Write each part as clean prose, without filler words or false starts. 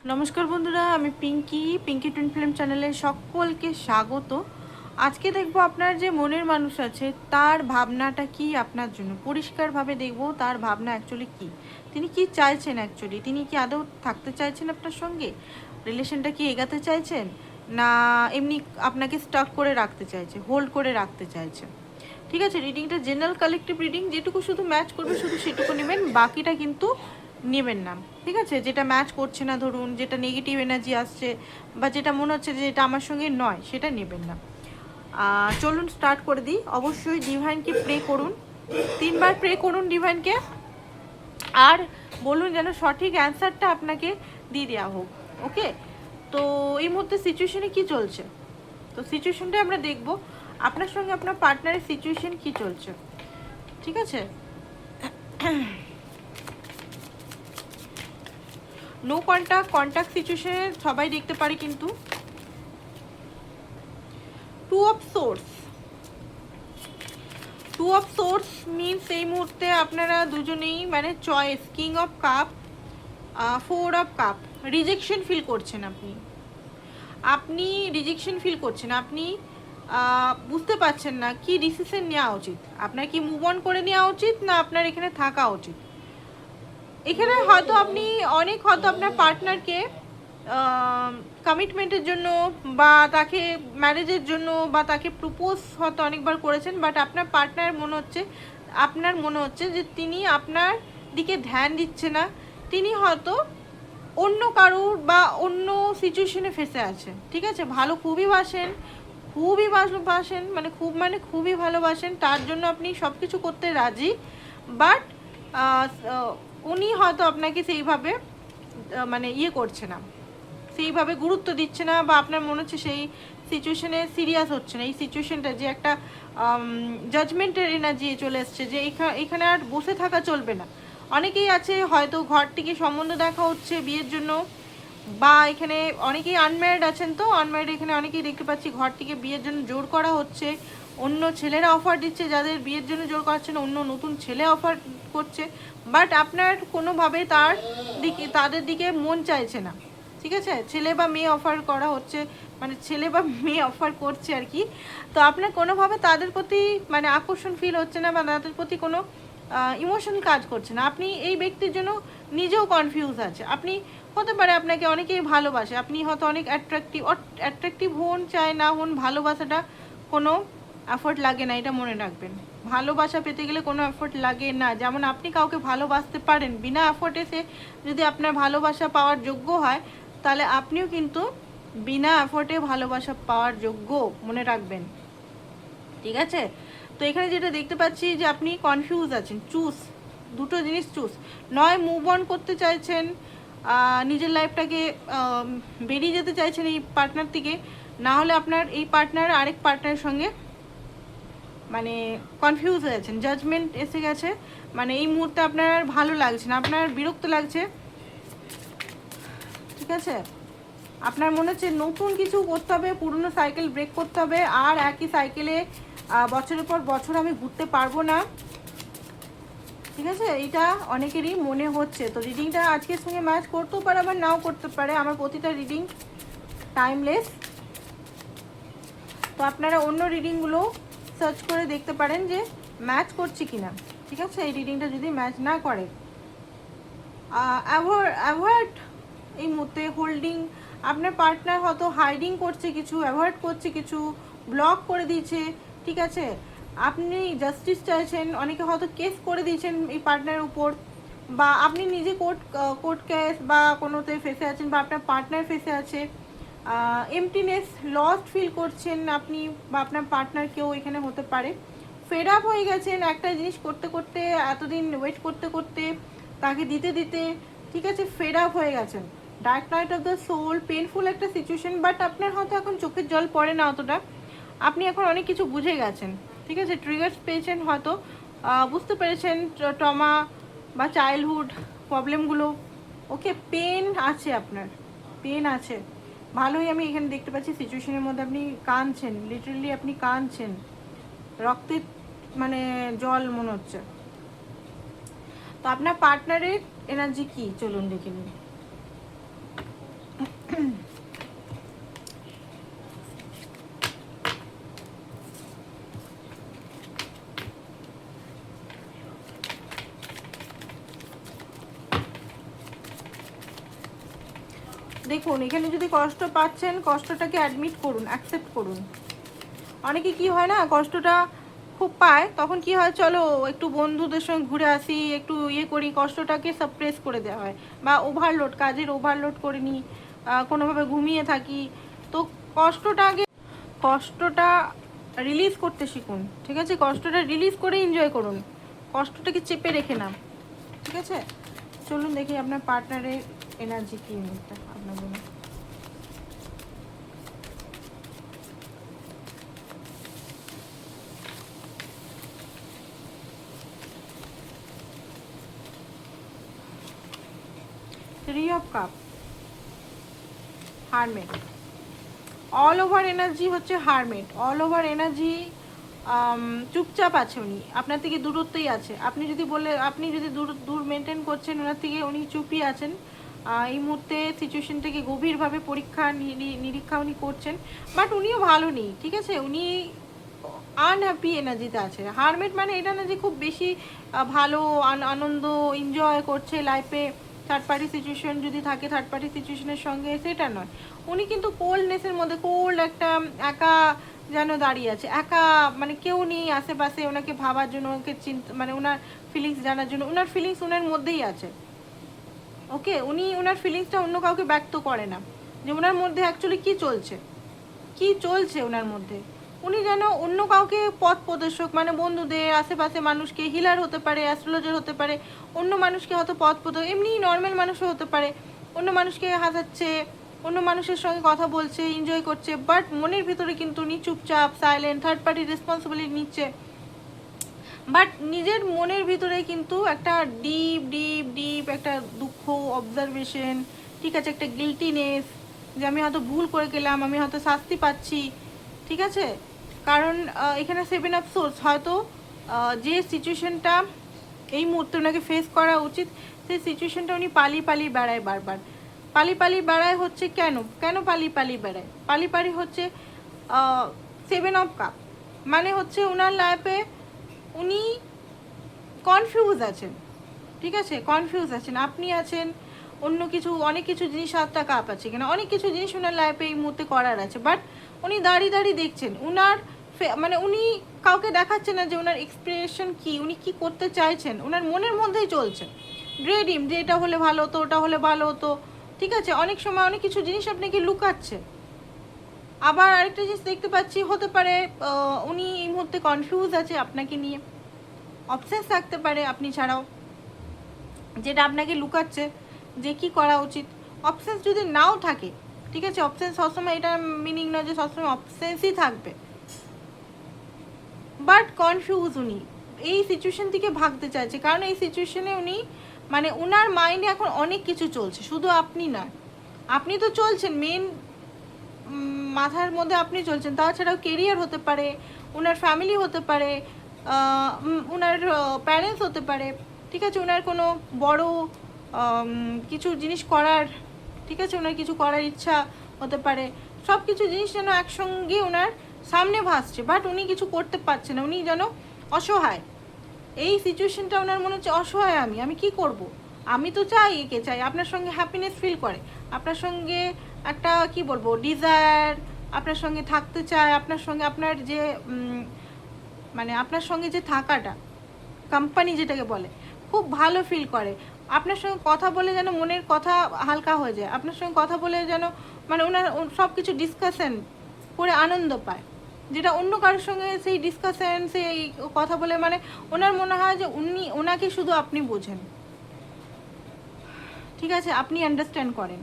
নমস্কার বন্ধুরা, আমি পিঙ্কি টুইন ফিল্ম চ্যানেলে সকলকে স্বাগত। আজকে দেখব আপনার যে মনের মানুষ আছে তার ভাবনাটা কি আপনার জন্য, পরিষ্কারভাবে দেখব তার ভাবনা অ্যাকচুয়ালি কি, তিনি কি চাইছেন, অ্যাকচুয়ালি তিনি কি আদৌ থাকতে চাইছেন আপনার সঙ্গে, রিলেশনটা কি এগাতে চাইছেন, না এমনি আপনাকে স্টাক করে রাখতে চাইছে, হোল্ড করে রাখতে চাইছে। ঠিক আছে, রিডিংটা জেনারেল কালেকটিভ রিডিং, যেটুকু শুধু ম্যাচ করবে শুধু সেটুকু নেবেন, বাকিটা কিন্তু নেবেন না। ঠিক আছে, যেটা ম্যাচ করছে না, ধরুন যেটা নেগেটিভ এনার্জি আসছে বা যেটা মনে হচ্ছে যে এটা আমার সঙ্গে নয়, সেটা নেবেন না। চলুন স্টার্ট করে দিই। অবশ্যই ডিভাইনকে প্রে করুন, 3বার প্রে করুন ডিভাইনকে, আর বলুন যেন সঠিক অ্যান্সারটা আপনাকে দিয়ে দেওয়া হোক। ওকে, তো এই মুহূর্তে সিচুয়েশনে কি চলছে, তো সিচুয়েশনটা আমরা দেখব আপনার সঙ্গে আপনার পার্টনারের সিচুয়েশন কি চলছে। ঠিক আছে, নো কন্ট্যাক্ট সিচুয়েশনে সবাই দেখতে পারে, কিন্তু 2 অফ সোর্স মিনস এই মুহূর্তে আপনারা দুজনেই মানে choice, king of cup, 4 of cup, rejection feel করছেন আপনি রিজেকশন ফিল করছেন, আপনি বুঝতে পারছেন না কি ডিসিশন নেওয়া উচিত, আপনার কি মুভ অন করে নেওয়া উচিত না আপনার এখানে থাকা উচিত। এখানে হয়তো আপনি হয়তো আপনার পার্টনারকে কমিটমেন্টের জন্য বা তাকে ম্যারেজের জন্য বা তাকে প্রপোজ হয়তো অনেকবার করেছেন, বাট আপনার পার্টনার আপনার মনে হচ্ছে যে তিনি আপনার দিকে ধ্যান দিচ্ছে না, তিনি হয়তো অন্য কারুর বা অন্য সিচুয়েশনে ফেসে আছে। ঠিক আছে, খুবই ভালোবাসেন, মানে খুবই ভালোবাসেন, তার জন্য আপনি সব কিছু করতে রাজি, বাট উনি হয়তো আপনাকে সেইভাবে মানে করছে না, সেইভাবে গুরুত্ব দিচ্ছে না, বা আপনার মনে হচ্ছে সেই সিচুয়েশনে সিরিয়াস হচ্ছে না। এই সিচুয়েশনটা যে একটা জাজমেন্টের এনার্জি চলে এসছে, যে এখানে আর বসে থাকা চলবে না। অনেকেই আছে হয়তো ঘরটিকে সম্বন্ধ দেখা হচ্ছে বিয়ের জন্য, বা এখানে অনেকেই আনম্যারিড আছেন, তো আনম্যারিড এখানে অনেকেই দেখতে পাচ্ছি ঘরটিকে বিয়ের জন্য জোর করা হচ্ছে, অন্য ছেলেরা অফার দিচ্ছে, যাদের বিয়ের জন্য জোর করাচ্ছে না অন্য নতুন ছেলে অফার করছে, বাট আপনার কোনোভাবে তাদের দিকে মন চাইছে না। ঠিক আছে, ছেলে বা মেয়ে অফার করা হচ্ছে, মানে ছেলে বা মেয়ে অফার করছে আর কি, তো আপনার কোনোভাবে তাদের প্রতি মানে আকর্ষণ ফিল হচ্ছে না, বা তাদের প্রতি কোনো ইমোশন কাজ করছে না। আপনি এই ব্যক্তির জন্য নিজেও কনফিউজ আছে, আপনি হতে পারে আপনাকে অনেকেই ভালোবাসে, আপনি হয়তো অনেক অ্যাট্রাকটিভ হন চাই না হন, ভালোবাসাটা কোনো এফোর্ট লাগে না, এটা মনে রাখবেন। ভালোবাসা পেতে গেলে কোনো এফোর্ট লাগে না, যেমন আপনি কাউকে ভালোবাসতে পারেন বিনা এফোর্টে, সে যদি আপনার ভালোবাসা পাওয়ার যোগ্য হয়, তাহলে আপনিও কিন্তু বিনা এফোর্টে ভালোবাসা পাওয়ার যোগ্য, মনে রাখবেন। ঠিক আছে, তো এখানে যেটা দেখতে পাচ্ছি যে আপনি কনফিউজ আছেন, দুটো জিনিস নয় মুভ অন করতে চাইছেন, নিজের লাইফটাকে বেরিয়ে যেতে চাইছেন এই পার্টনার থেকে, না হলে আপনার এই পার্টনার আরেক পার্টনারের সঙ্গে মানে কনফিউজ হয়ে আছেন, জাজমেন্ট এসে গেছে, মানে এই মুহূর্তে আপনার ভালো লাগছে না, আপনার বিরক্ত লাগছে। ঠিক আছে, আপনার মনে হচ্ছে নতুন কিছু করতে হবে, পুরনো সাইকেল ব্রেক করতে হবে, আর একই সাইকেলে বছরের পর বছর আমি ঘুরতে পারবো না। ঠিক আছে, এইটা অনেকেরই মনে হচ্ছে। তো রিডিংটা আজকের সঙ্গে ম্যাচ করতেও পারে, আবার নাও করতে পারে, আমার প্রতিটা রিডিং টাইমলেস, তো আপনারা অন্য রিডিংগুলো সার্চ করে দেখতে পারেন যে ম্যাচ করছে কিনা। ঠিক আছে, এই রিডিংটা যদি ম্যাচ না করে, অ্যাভয়েড এই মুহূর্তে হোল্ডিং, আপনার পার্টনার হয়তো হাইডিং করছে কিছু, অ্যাভয়েড করছে কিছু, ব্লক করে দিয়েছে। ঠিক আছে, আপনি জাস্টিস চাইছেন, অনেকে হয়তো কেস করে দিয়েছেন এই পার্টনারের উপর, বা আপনি নিজে কোর্ট কেস বা কোনোতে ফেসে আছেন, বা আপনার পার্টনার ফেসে আছে, এমটিনেস লস্ট ফিল করছেন আপনি, বা আপনার পার্টনার কেউ এখানে হতে পারে, ফেড আপ হয়ে গেছেন একটা জিনিস করতে করতে, এতদিন ওয়েট করতে করতে, তাকে দিতে দিতে। ঠিক আছে, ফেড আপ হয়ে গেছেন, dark night of the soul, painful একটা সিচুয়েশন, বাট আপনার হয়তো এখন চোখের জল পড়ে না অতটা, আপনি এখন অনেক কিছু বুঝে গেছেন। ঠিক আছে, ট্রিগার্স পেয়েছেন হয়তো, বুঝতে পেরেছেন ট্রমা বা চাইল্ডহুড প্রবলেমগুলো। ওকে, পেন আছে, আপনার পেন আছে, ভালোই আমি এখানে দেখতে পাচ্ছি সিচুয়েশনের মধ্যে আপনি কাঁদছেন, লিটারালি আপনি কাঁদছেন, রক্তের মানে জল মনে হচ্ছে। তো আপনার পার্টনারের এনার্জি কি, চলুন দেখে নিন। দেখুন এখানে যদি কষ্ট পাচ্ছেন, কষ্টটাকে অ্যাডমিট করুন, অ্যাকসেপ্ট করুন। অনেকে কি হয় না, কষ্টটা খুব পায়, তখন কি হয়, চলো একটু বন্ধুদের সঙ্গে ঘুরে আসি, একটু ইয়ে করি, কষ্টটাকে সাপ্রেস করে দেওয়া হয়, বা ওভারলোড, কাজের ওভারলোড করে নিই, কোনোভাবে ঘুমিয়ে থাকি। তো কষ্টটা রিলিজ করতে শিখুন, ঠিক আছে? কষ্টটা রিলিজ করে এনজয় করুন, কষ্টটাকে চেপে রেখে না, ঠিক আছে? চলুন দেখি আপনার পার্টনারের এনার্জি কী মুহূর্তে আপনার জন্য। Three of cup, hermit, all over energy হচ্ছে হারমেট, অল ওভার এনার্জি। চুপচাপ আছে উনি, আপনার থেকে দূরত্বই আছে। আপনি যদি দূর মেনটেন করছেন ওনার থেকে, উনি চুপই আছেন। এই মুহূর্তে সিচুয়েশনটাকে গভীরভাবে পরীক্ষা নিরীক্ষা উনি করছেন, বাট উনিও ভালো নেই, ঠিক আছে? উনি আনহ্যাপি এনার্জিতে আছে। হারমেট মানে এটা না যে খুব বেশি ভালো আনন্দ এনজয় করছে লাইফে, থার্ড পার্টি সিচুয়েশন যদি থাকে, থার্ড পার্টি সিচুয়েশনের সঙ্গে, সেটা নয়। উনি কিন্তু কোল্ডনেসের মধ্যে, কোল্ড একটা একা যেন দাঁড়িয়ে আছে, একা, মানে কেউ নেই আশেপাশে ওনাকে ভাবার জন্য, ওনাকে মানে ওনার ফিলিংস জানার জন্য। ওনার ফিলিংস ওনার মধ্যেই আছে, ওকে? উনি ওনার ফিলিংসটা অন্য কাউকে ব্যক্ত করে না, যে ওনার মধ্যে অ্যাকচুয়ালি কী চলছে ওনার মধ্যে। উনি যেন অন্য কাউকে পথ প্রদর্শক, মানে বন্ধুদের, আশেপাশে মানুষকে, হিলার হতে পারে, অ্যাস্ট্রোলজার হতে পারে, অন্য মানুষকে হয়তো পথ প্রদর্শক, এমনি নর্মাল মানুষও হতে পারে, অন্য মানুষকে হাসাচ্ছে, অন্য মানুষের সঙ্গে কথা বলছে, এনজয় করছে, বাট মনের ভিতরে কিন্তু উনি চুপচাপ, সাইলেন্ট, থার্ড পার্টি রেসপন্সিবিলিটি নিচ্ছে, বাট নিজের মনের ভিতরে কিন্তু একটা ডিপ ডিপ ডিপ একটা দুঃখ, অবজারভেশন, ঠিক আছে, একটা গিল্টিনেস, যে আমি হয়তো ভুল করে গেলাম, আমি হয়তো শাস্তি পাচ্ছি, ঠিক আছে? কারণ এখানে সেভেন অফ সোর্স, হয়তো যে সিচুয়েশনটা এই মুহূর্তে ওনাকে ফেস করা উচিত, সেই সিচুয়েশনটা উনি পালিয়ে বেড়ায় বারবার। পালিয়ে বেড়ায় হচ্ছে কেন পালিয়ে বেড়ায় হচ্ছে সেভেন অফ কাপ, মানে হচ্ছে ওনার লাইফে উনি কনফিউজ আছেন, ঠিক আছে? কনফিউজ আছেন, আপনি আছেন, অন্য কিছু, অনেক কিছু জিনিস, 7টা কাপ আছে কিনা, অনেক কিছু জিনিস ওনার লাইফে এই মুহূর্তে করার আছে, বাট উনি দাঁড়িয়ে দেখছেন। উনার মানে উনি কাউকে দেখাচ্ছে না যে ওনার এক্সপ্রেশন কি, উনি কি করতে চাইছেন, ওনার মনের মধ্যেই চলছে ড্রিম, যে এটা হলে ভালো হতো, ওটা হলে ভালো হতো, ঠিক আছে? অনেক সময় অনেক কিছু জিনিস আপনাকে লুকাচ্ছে। আবার আরেকটা জিনিস দেখতে পাচ্ছি, হতে পারে উনি এই মুহূর্তে কনফিউজ আছে আপনাকে নিয়ে, অবসেস থাকতে পারে আপনি ছাড়াও, যেটা আপনাকে লুকাচ্ছে যে কি করা উচিত। অবসেস যদি নাও থাকে, ঠিক আছে, অবসেস সবসময় এটা মিনিং নয় যে সবসময় অবসেসই থাকবে, বাট কনফিউজ উনি এই সিচুয়েশন থেকে ভাগতে চাইছে, কারণ এই সিচুয়েশনে উনি, মানে ওনার মাইন্ডে এখন অনেক কিছু চলছে, শুধু আপনি নয়, আপনি তো চলছেন, মেন মাথার মধ্যে আপনি চলছেন, তাছাড়াও কেরিয়ার হতে পারে, ওনার ফ্যামিলি হতে পারে, ওনার প্যারেন্টস হতে পারে, ঠিক আছে? ওনার কোনো বড় কিছু জিনিস করার, ঠিক আছে, ওনার কিছু করার ইচ্ছা হতে পারে, সব কিছু জিনিস যেন একসঙ্গে ওনার সামনে ভাসছে, বাট উনি কিছু করতে পারছে না, উনি যেন অসহায়। এই সিচুয়েশনটা ওনার মনে হচ্ছে অসহায়, আমি কি করব? আমি তো চাই, একে চাই, আপনার সঙ্গে হ্যাপিনেস ফিল করে, আপনার সঙ্গে একটা কি বলবো ডিজায়ার, আপনার সঙ্গে থাকতে চায়, আপনার সঙ্গে আপনার যে মানে আপনার সঙ্গে যে থাকাটা, কোম্পানি যেটাকে বলে, খুব ভালো ফিল করে। আপনার সঙ্গে কথা বলে যেন মনের কথা হালকা হয়ে যায়, আপনার সঙ্গে কথা বলে যেন, মানে ওনার সব কিছু ডিসকাশন করে আনন্দ পায়, যেটা অন্য কারোর সঙ্গে সেই ডিসকাশন, সেই কথা বলে, মানে ওনার মনে হয় যে ওনাকে শুধু আপনি বোঝেন, ঠিক আছে, আপনি আন্ডারস্ট্যান্ড করেন,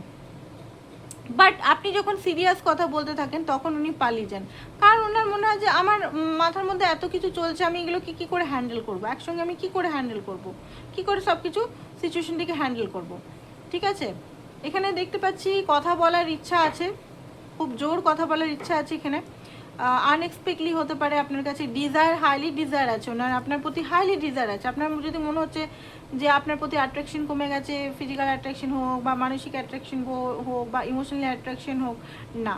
বাট আপনি যখন সিরিয়াস কথা বলতে থাকেন তখন উনি পালিয়ে যান, কারণ ওনার মনে হয় যে আমার মাথার মধ্যে এত কিছু চলছে, আমি এগুলোকে কী করে হ্যান্ডেল করবো, একসঙ্গে আমি কী করে হ্যান্ডেল করবো, কী করে সব কিছু সিচুয়েশনটিকে হ্যান্ডেল করব, ঠিক আছে? এখানে দেখতে পাচ্ছি কথা বলার ইচ্ছা আছে, খুব জোর কথা বলার ইচ্ছা আছে এখানে, আনএক্সপেক্টলি হতে পারে আপনার কাছে ডিজায়ার, হাইলি ডিজায়ার আছে ওনার, আপনার প্রতি হাইলি ডিজায়ার আছে। আপনার যদি মনে হচ্ছে যে আপনার প্রতি অ্যাট্রাকশন কমে গেছে, ফিজিক্যাল অ্যাট্রাকশন হোক বা মানসিক অ্যাট্রাকশন হোক বা ইমোশনাল অ্যাট্রাকশন হোক, না,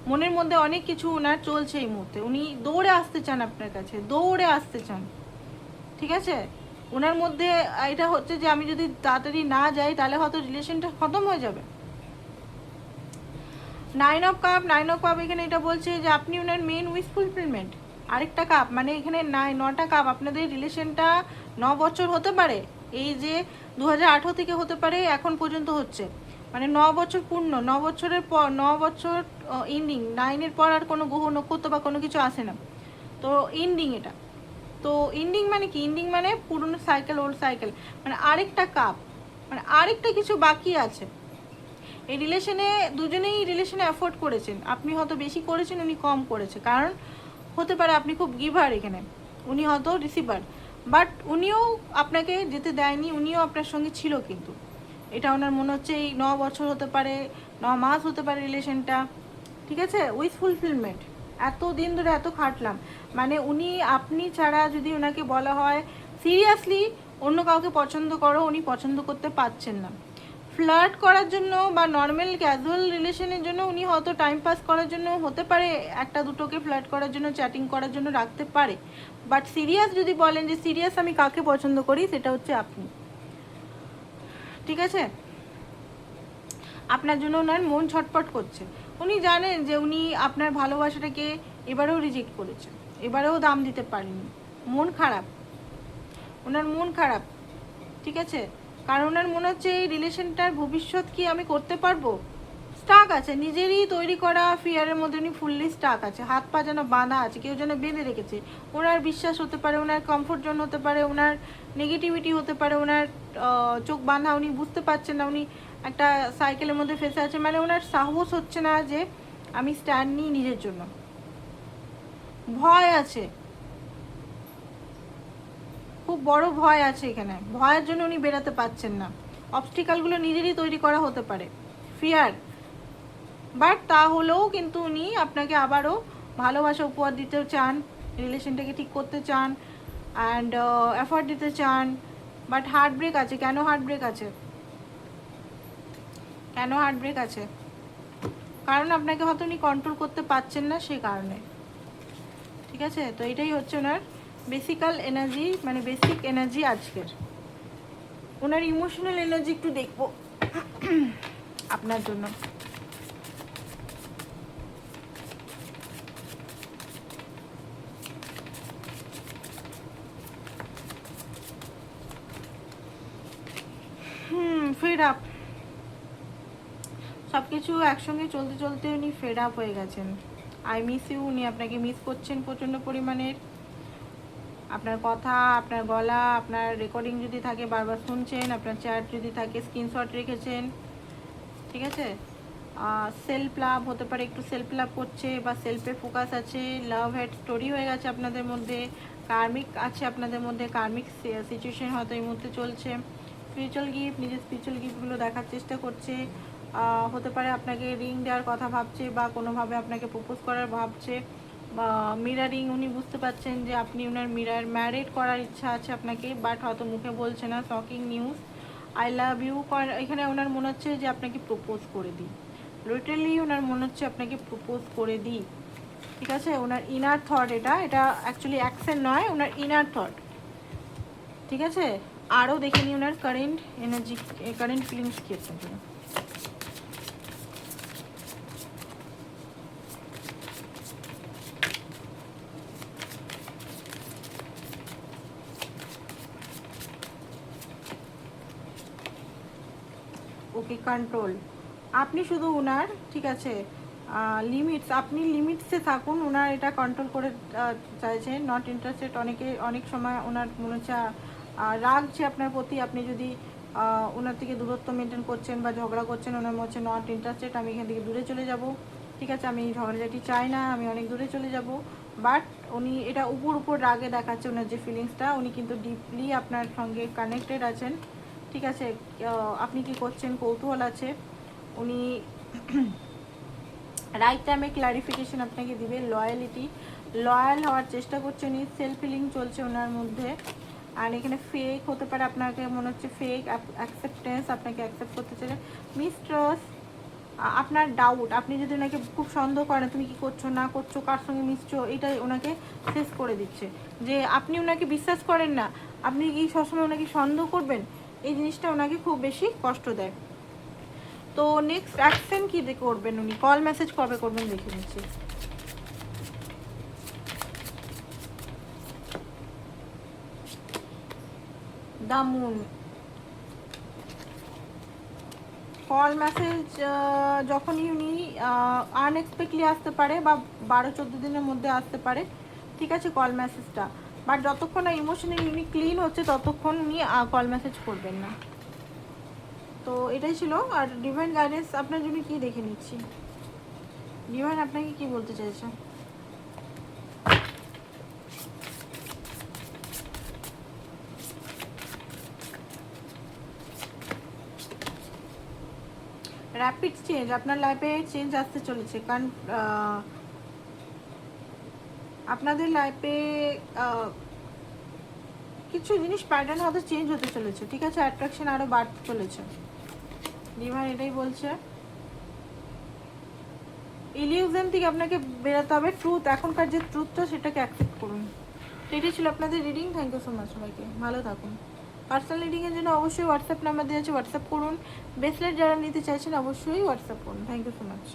মনের মধ্যে অনেক কিছু ওনার চলছে এই মুহূর্তে, উনি দৌড়ে আসতে চান আপনার কাছে, দৌড়ে আসতে চান, ঠিক আছে? ওনার মধ্যে এটা হচ্ছে যে আমি যদি তাড়াতাড়ি না যাই তাহলে হয়তো রিলেশনটা খতম হয়ে যাবে, নাইন অফ কাপ এখানে এটা বলছে যে আপনি ওনার মেন উইশ ফুলফিলমেন্ট। আরেকটা কাপ মানে এখানে 9টা কাপ, আপনাদের রিলেশনটা 9 বছর হতে পারে, এই যে 2018 থেকে হতে পারে এখন পর্যন্ত হচ্ছে, মানে 9 বছর পূর্ণ, 9 বছরের পর 9 বছর ইন্ডিং, 9-এর পর আর কোনো গ্রহ নক্ষত্র বা কোনো কিছু আসে না, তো ইন্ডিং এটা। তো ইন্ডিং মানে কি, ইন্ডিং মানে পুরনো সাইকেল, ওল্ড সাইকেল, মানে আরেকটা কাপ, মানে আরেকটা কিছু বাকি আছে এই রিলেশনে। দুজনেই রিলেশনে অ্যাফোর্ড করেছেন, আপনি হয়তো বেশি করেছেন, উনি কম করেছে, কারণ হতে পারে আপনি খুব গিভার এখানে, উনি হয়তো রিসিভার, বাট উনিও আপনাকে যেতে দেয়নি, উনিও আপনার সঙ্গে ছিল, কিন্তু এটা ওনার মনে হচ্ছে এই 9 বছর হতে পারে, 9 মাস হতে পারে রিলেশনটা, ঠিক আছে। উইথ ফুলফিলমেন্ট, এত দিন ধরে এত খাটলাম, মানে উনি আপনি ছাড়া যদি ওনাকে বলা হয় সিরিয়াসলি অন্য কাউকে পছন্দ করো, উনি পছন্দ করতে পারছেন না। ফ্লার্ট করার জন্য বা নর্মাল ক্যাজুয়াল রিলেশনের জন্য উনি হয়তো টাইম পাস করার জন্য হতে পারে একটা দুটোকে ফ্লার্ট করার জন্য, চ্যাটিং করার জন্য রাখতে পারে, বাট সিরিয়াস যদি বলেন যে সিরিয়াস আমি কাকে পছন্দ করি, সেটা হচ্ছে আপনি, ঠিক আছে। আপনার জন্য ওনার মন ছটফট করছে, উনি জানেন যে উনি আপনার ভালোবাসাটাকে এবারেও রিজেক্ট করেছেন, এবারেও দাম দিতে পারেনি, মন খারাপ, ওনার মন খারাপ, ঠিক আছে। কারণ ওনার মনে হচ্ছে এই রিলেশনটার ভবিষ্যৎ কি আমি করতে পারবো, স্টাক আছে, নিজেরই তৈরি করা ফিয়ারের মধ্যে উনি ফুললি স্টাক আছে, হাত পা যেন বাঁধা আছে, কেউ যেন বেঁধে রেখেছে। ওনার বিশ্বাস হতে পারে, ওনার কমফোর্ট জোন হতে পারে, ওনার নেগেটিভিটি হতে পারে, ওনার চোখ বাঁধা, উনি বুঝতে পারছেন না, উনি একটা সাইকেলের মধ্যে ফেসে আছে, মানে ওনার সাহস হচ্ছে না যে আমি স্ট্যান্ড নিই নিজের জন্য, ভয় আছে, খুব বড় ভয় আছে এখানে, ভয়ের জন্য উনি বেরাতে পারছেন না, অবস্টিকালগুলো নিজেরই তৈরি করা হতে পারে, ফিয়ার, বাট তাহলেও কিন্তু উনি আপনাকে আবারও ভালোবাসা উপহার দিতে চান, রিলেশনটাকে ঠিক করতে চান, অ্যান্ড এফোর্ট দিতে চান, বাট হার্ট ব্রেক আছে। কেন হার্ট ব্রেক আছে, কেন হার্ট ব্রেক আছে? কারণ আপনাকে হয়তো উনি কন্ট্রোল করতে পারছেন না, সেই কারণে, ঠিক আছে। তো এটাই হচ্ছে ওনার বেসিক্যাল এনার্জি, মানে বেসিক এনার্জি আজকের। ওনার ইমোশনাল এনার্জি একটু দেখবো আপনার জন্য। ফেড আপ, সব কিছু একসঙ্গে চলতে চলতে উনি ফেড আপ হয়ে গেছেন। আই মিস ইউ, উনি আপনাকে মিস করছেন প্রচণ্ড পরিমাণের, আপনার কথা, আপনার গলা, আপনার রেকর্ডিং যদি থাকে বারবার শুনছেন, আপনার চ্যাট যদি থাকে স্ক্রিনশট রেখেছেন, ঠিক আছে। সেলফ লাভ হতে পারে, একটু সেলফ লাভ করছে বা সেলফে ফোকাস আছে, লাভ হেড স্টোরি হয়ে গেছে আপনাদের মধ্যে, কার্মিক আছে আপনাদের মধ্যে, কার্মিক সিচুয়েশন হয়তো এই মুহূর্তে চলছে। স্পিরিচুয়াল গিফট, নিজের স্পিরিচুয়াল গিফটগুলো দেখার চেষ্টা করছে, হতে পারে আপনাকে রিং দেওয়ার কথা ভাবছে বা কোনোভাবে আপনাকে প্রপোজ করার ভাবছে, বা মিরারিং, উনি বুঝতে পারছেন যে আপনি ওনার ম্যারিড করার ইচ্ছা আছে আপনাকে, বাট হয়তো মুখে বলছে না। Shocking news, I love you, এখানে ওনার মনে হচ্ছে যে আপনাকে প্রপোজ করে দিই, লিটারালি ওনার মনে হচ্ছে আপনাকে প্রপোজ করে দিই, ঠিক আছে। ওনার ইনার থট, এটা অ্যাকচুয়ালি অ্যাকশন নয়, ওনার ইনার থট, ঠিক আছে। আরও দেখে নিই ওনার কারেন্ট এনার্জি, কারেন্ট ফিলিংস কী আছে। ওকে, কন্ট্রোল, আপনি শুধু ওনার, ঠিক আছে, লিমিটস, আপনি লিমিটসে থাকুন, ওনার এটা কন্ট্রোল করে চাইছেন, নট ইন্টারেস্টেড। অনেক সময় ওনার মনে হচ্ছে রাগ যে আপনার প্রতি, আপনি যদি ওনার থেকে দূরত্ব মেনটেন করছেন বা ঝগড়া করছেন, ওনার মনে হচ্ছে নট ইন্টারেস্টেড, আমি এখান থেকে দূরে চলে যাব, ঠিক আছে, আমি ঝগড়াঝাটি চাই না, আমি অনেক দূরে চলে যাব। বাট উনি এটা উপর রাগে দেখাচ্ছে, ওনার যে ফিলিংসটা, উনি কিন্তু ডিপলি আপনার সঙ্গে কানেক্টেড আছেন, ঠিক আছে। আপনি কি করছেন কৌতূহল আছে, উনি রাইট টাইমে ক্লারিফিকেশন আপনাকে দিবে, লয়াল হওয়ার চেষ্টা করছেন, উনি সেলফ ফিলিং চলছে ওনার মধ্যে। আর এখানে ফেক হতে পারে, আপনাকে মনে হচ্ছে ফেক অ্যাকসেপ্টেন্স, আপনাকে অ্যাকসেপ্ট করতে চাইছে, মিসট্রাস্ট, আপনার ডাউট, আপনি যদি ওনাকে খুব সন্দেহ করেন, তুমি কি করছো না করছো, কার সঙ্গে মিশছো, এটাই ওনাকে শেষ করে দিচ্ছে, যে আপনি ওনাকে বিশ্বাস করেন না, আপনি কি সবসময় ওনাকে সন্দেহ করবেন, এই জিনিসটা ওনাকে খুব বেশি কষ্ট দেয়। তো নেক্সট অ্যাকশন কী করবেন উনি, কল মেসেজ কবে করবেন দেখে নিচ্ছি। দ্য মুন, কল মেসেজ যখনই উনি আনএক্সপেক্টলি আসতে পারে বা 12-14 দিনের মধ্যে আসতে পারে, ঠিক আছে, কল মেসেজটা। বাট যতক্ষণ না ইমোশনালি উনি ক্লিন হচ্ছে ততক্ষণ উনি কল মেসেজ করবেন না। তো এটাই ছিল। আর ডিভাইন গাইডেন্স আপনার জন্য কি দেখে নিচ্ছি, ডিভাইন আপনাকে কি বলতে চাইছে। র্যাপিড চেঞ্জ, আপনার লাইফে চেঞ্জ আসতে চলেছে, কারণ আপনাদের লাইফে কিছু জিনিস প্যাটার্ন হয়তো চেঞ্জ হতে চলেছে, ঠিক আছে, অ্যাট্রাকশন আরও বাড়তে চলেছে, ডিভাইন এটাই বলছে। ইলিউশন থেকে আপনাকে বেরোতে হবে, ট্রুথ, এখনকার যে ট্রুথটা সেটাকে অ্যাকসেপ্ট করুন। তো এটাই ছিল আপনাদের reading. Thank you so much সবাইকে, ভালো থাকুন। পার্সোনাল রিডিংয়ের জন্য অবশ্যই হোয়াটসঅ্যাপ নাম্বার দেওয়া আছে, হোয়াটসঅ্যাপ করুন। ব্রেসলেট যারা নিতে চাইছেন অবশ্যই হোয়াটসঅ্যাপ করুন। Thank you so much.